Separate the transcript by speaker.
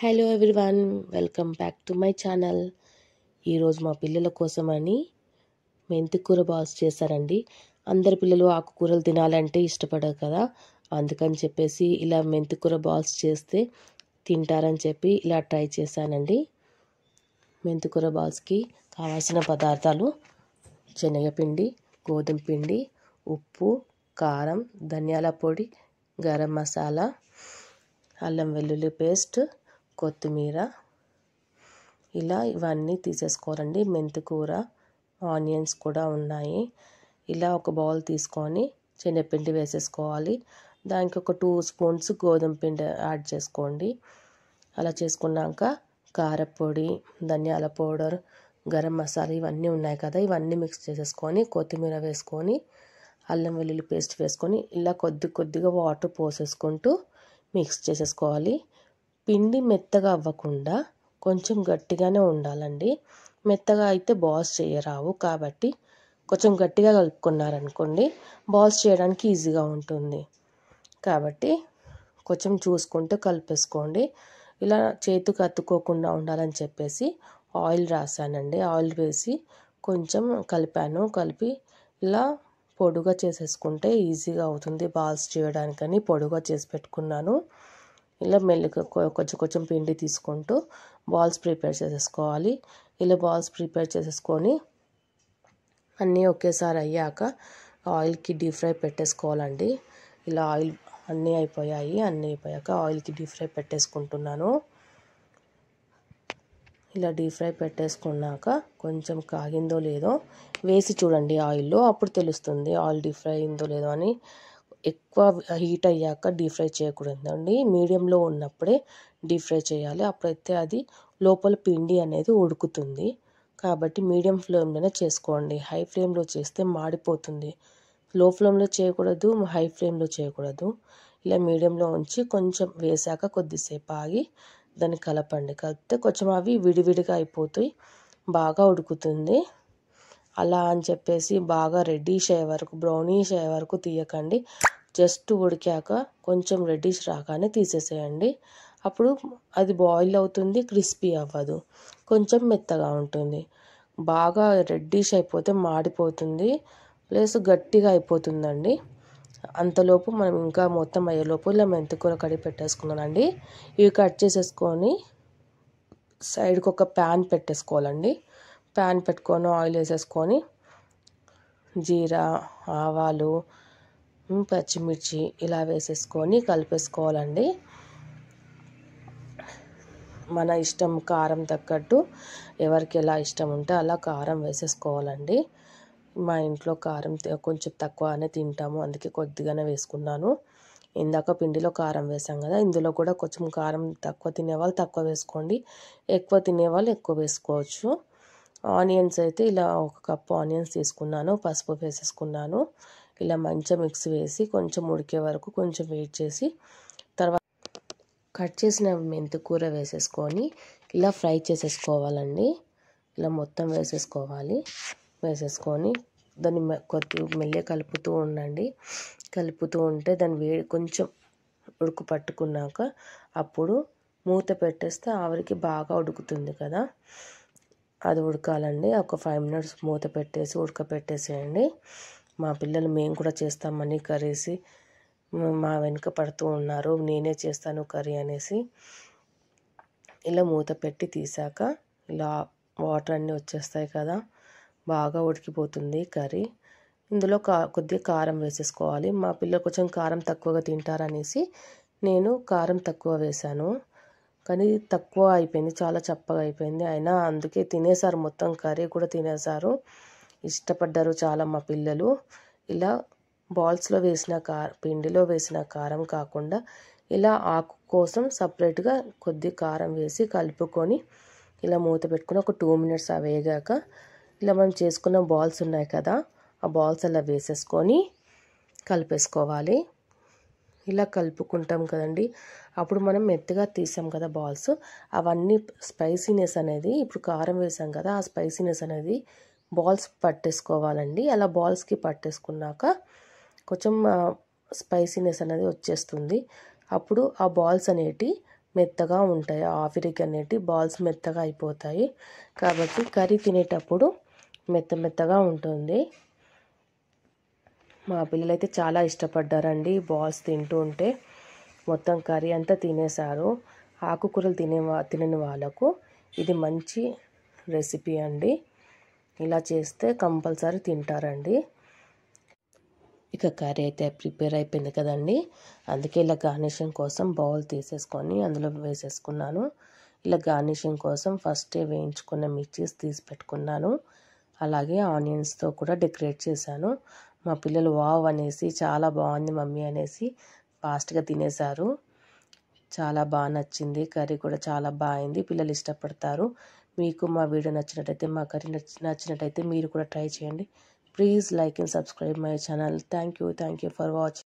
Speaker 1: Hello everyone, welcome back to my channel. ఈరోజు మా పిల్లల కోసమని మెంతికూర బాల్స్ చేశారండి. అందరి పిల్లలు ఆకుకూరలు తినాలంటే ఇష్టపడరు కదా, అందుకని చెప్పేసి ఇలా మెంతికూర బాల్స్ చేస్తే తింటారని చెప్పి ఇలా ట్రై చేశానండి. మెంతికూర బాల్స్కి కావాల్సిన పదార్థాలు: శనగపిండి, గోధుమ పిండి, ఉప్పు, కారం, ధనియాల పొడి, గరం మసాలా, అల్లం వెల్లుల్లి పేస్ట్, కొత్తిమీర. ఇలా ఇవన్నీ తీసేసుకోవాలండి. మెంతికూర, ఆనియన్స్ కూడా ఉన్నాయి. ఇలా ఒక బౌల్ తీసుకొని శనగపిండి వేసేసుకోవాలి. దానికి ఒక 2 స్పూన్స్ గోధుమ పిండి యాడ్ చేసుకోండి. అలా చేసుకున్నాక కారపొడి, ధనియాల పౌడర్, గరం మసాలా ఇవన్నీ ఉన్నాయి కదా, ఇవన్నీ మిక్స్ చేసేసుకొని కొత్తిమీర వేసుకొని అల్లం వెల్లుల్లి పేస్ట్ వేసుకొని ఇలా కొద్దిగా వాటర్ పోసేసుకుంటూ మిక్స్ చేసేసుకోవాలి. పిండి మెత్తగా అవ్వకుండా కొంచెం గట్టిగానే ఉండాలండి. మెత్తగా అయితే బాల్స్ చేయరావు, కాబట్టి కొంచెం గట్టిగా కలుపుకున్నారనుకోండి బాల్స్ చేయడానికి ఈజీగా ఉంటుంది. కాబట్టి కొంచెం చూసుకుంటూ కలిపేసుకోండి. ఇలా చేతికి అతుక్కోకుండా ఉండాలని చెప్పేసి ఆయిల్ రాసానండి. ఆయిల్ వేసి కొంచెం కలిపి ఇలా పొడుగా చేసేసుకుంటే ఈజీగా అవుతుంది బాల్స్ చేయడానికని పొడుగా చేసి పెట్టుకున్నాను. ఇలా మెల్లిగా కొంచెం పిండి తీసుకుంటూ బాల్స్ ప్రిపేర్ చేసేసుకోవాలి. ఇలా బాల్స్ ప్రిపేర్ చేసేసుకొని అన్నీ ఒకేసారి అయ్యాక ఆయిల్కి డీప్ ఫ్రై పెట్టేసుకోవాలండి. ఇలా ఆయిల్ అన్నీ అయిపోయాక ఆయిల్కి డీప్ ఫ్రై పెట్టేసుకుంటున్నాను. ఇలా డీప్ ఫ్రై పెట్టేసుకున్నాక కొంచెం కాగిందో లేదో వేసి చూడండి ఆయిల్లో, అప్పుడు తెలుస్తుంది ఆయిల్ డీప్ ఫ్రై అయిందో లేదో అని. ఎక్కువ హీట్ అయ్యాక డీప్ ఫ్రై చేయకూడదండి, మీడియంలో ఉన్నప్పుడే డీప్ ఫ్రై చేయాలి. అప్పుడైతే అది లోపల పిండి అనేది ఉడుకుతుంది. కాబట్టి మీడియం ఫ్లేమ్లోనే చేసుకోండి. హై ఫ్లేమ్లో చేస్తే మాడిపోతుంది. లో ఫ్లేమ్లో చేయకూడదు, హై ఫ్లేమ్లో చేయకూడదు. ఇలా మీడియంలో ఉంచి కొంచెం వేసాక కొద్దిసేపు ఆగి దాన్ని కలిపితే కొంచెం అవి విడివిడిగా అయిపోతాయి, బాగా ఉడుకుతుంది. అలా అని చెప్పేసి బాగా రెడ్డిష్ అయ్యే వరకు, బ్రౌనీష్ అయ్యే వరకు తీయకండి. జస్ట్ ఉడికాక కొంచెం రెడ్డిష్ రాగానే తీసేసేయండి. అప్పుడు అది బాయిల్ అవుతుంది, క్రిస్పీ అవ్వదు, కొంచెం మెత్తగా ఉంటుంది. బాగా రెడ్డిష్ అయిపోతే మాడిపోతుంది, ప్లస్ గట్టిగా అయిపోతుందండి. అంతలోపు మనం ఇంకా మొత్తం అయ్యేలోపు ఇలా మెంతికూర కడిగి పెట్టేసుకున్నానండి. ఇవి కట్ చేసేసుకొని సైడ్కి ఒక ప్యాన్ పెట్టేసుకోవాలండి. ప్యాన్ పెట్టుకొని ఆయిల్ వేసేసుకొని జీరా, ఆవాలు, పచ్చిమిర్చి ఇలా వేసేసుకొని కలిపేసుకోవాలండి. మన ఇష్టం కారం తగ్గట్టు ఎవరికి ఎలా ఇష్టం ఉంటే అలా కారం వేసేసుకోవాలండి. మా ఇంట్లో కారం కొంచెం తక్కువనే తింటాము, అందుకే కొద్దిగానే వేసుకున్నాను. ఇందాక పిండిలో కారం వేసాం కదా, ఇందులో కూడా కొంచెం కారం తక్కువ తినేవాళ్ళు తక్కువ వేసుకోండి, ఎక్కువ తినేవాళ్ళు ఎక్కువ వేసుకోవచ్చు. ఆనియన్స్ అయితే ఇలా 1 కప్పు ఆనియన్స్ తీసుకున్నాను, పసుపు వేసేసుకున్నాను. ఇలా మంచిగా మిక్స్ వేసి కొంచెం ఉడికే వరకు కొంచెం వెయిట్ చేసి తర్వాత కట్ చేసిన మెంతికూర వేసేసుకొని ఇలా ఫ్రై చేసేసుకోవాలండి. ఇలా మొత్తం వేసేసుకొని దాన్ని మెల్లగా కలుపుతూ ఉండండి. కలుపుతూ ఉంటే దాన్ని వేడి కొంచెం ఉడుకు పట్టుకున్నాక అప్పుడు మూత పెట్టేస్తే ఆవిరికి బాగా ఉడుకుతుంది కదా, అది ఉడకాలండి. ఒక 5 మినిట్స్ మూత పెట్టేసి ఉడకపెట్టేసేయండి. మా పిల్లలు మేము కూడా చేస్తామని కర్రీసి మా వెనుక పడుతూ ఉన్నారు, నేనే చేస్తాను కర్రీ అనేసి. ఇలా మూత పెట్టి తీసాక ఇలా వాటర్ అన్నీ వచ్చేస్తాయి కదా, బాగా ఉడికిపోతుంది కర్రీ. ఇందులో కొద్దిగా కారం వేసేసుకోవాలి. మా పిల్లలు కొంచెం కారం తక్కువగా తింటారనేసి నేను కారం తక్కువ వేశాను, కానీ తక్కువ అయిపోయింది, చాలా చప్పగా అయిపోయింది. అయినా అందుకే తినేసారు, మొత్తం కర్రీ కూడా తినేసారు, ఇష్టపడ్డారు చాలా మా పిల్లలు. ఇలా బాల్స్లో వేసిన పిండిలో వేసిన కారం కాకుండా ఇలా ఆకు కోసం సపరేట్గా కొద్దిగా కారం వేసి కలుపుకొని ఇలా మూత పెట్టుకుని ఒక 2 మినిట్స్ వేగాక ఇలా మనం చేసుకున్న బాల్స్ ఉన్నాయి కదా, ఆ బాల్స్ అలా వేసేసుకొని కలిపేసుకోవాలి. ఇలా కలుపుకుంటాం కదండి, అప్పుడు మనం మెత్తగా తీసాం కదా బాల్స్, అవన్నీ స్పైసీనెస్ అనేది, ఇప్పుడు కారం వేసాం కదా, ఆ స్పైసీనెస్ అనేది బాల్స్ పట్టేసుకోవాలండి. అలా బాల్స్కి పట్టేసుకున్నాక కొంచెం స్పైసీనెస్ అనేది వచ్చేస్తుంది. అప్పుడు ఆ బాల్స్ అనేటి మెత్తగా ఉంటాయి. ఆవిరికి అనేటి బాల్స్ మెత్తగా అయిపోతాయి. కాబట్టి కర్రీ తినేటప్పుడు మెత్తగా ఉంటుంది. మా పిల్లలైతే చాలా ఇష్టపడ్డారండి బాల్స్ తింటూ ఉంటే. మొత్తం కర్రీ అంతా తినేశారు. ఆకుకూరలు తినని వాళ్ళకు ఇది మంచి రెసిపీ అండి. ఇలా చేస్తే కంపల్సరీ తింటారండి. ఇక కర్రీ అయితే ప్రిపేర్ అయిపోయింది కదండి. అందుకే ఇలా గార్నిషింగ్ కోసం బౌల్ తీసేసుకొని అందులో వేసేసుకున్నాను. ఇలా గార్నిషింగ్ కోసం ఫస్టే వేయించుకున్న మిర్చీస్ తీసి పెట్టుకున్నాను. అలాగే ఆనియన్స్తో కూడా డెకరేట్ చేశాను. మా పిల్లలు వావ్ అనేసి చాలా బాగుంది మమ్మీ అనేసి ఫాస్ట్గా తినేశారు. చాలా బాగా నచ్చింది. కర్రీ కూడా చాలా బాగుంది. పిల్లలు ఇష్టపడతారు. మీకు మా వీడియో నచ్చినట్టయితే, మా కర్రీ నచ్చినట్టయితే మీరు కూడా ట్రై చేయండి. Please like and subscribe my channel. Thank you for watching.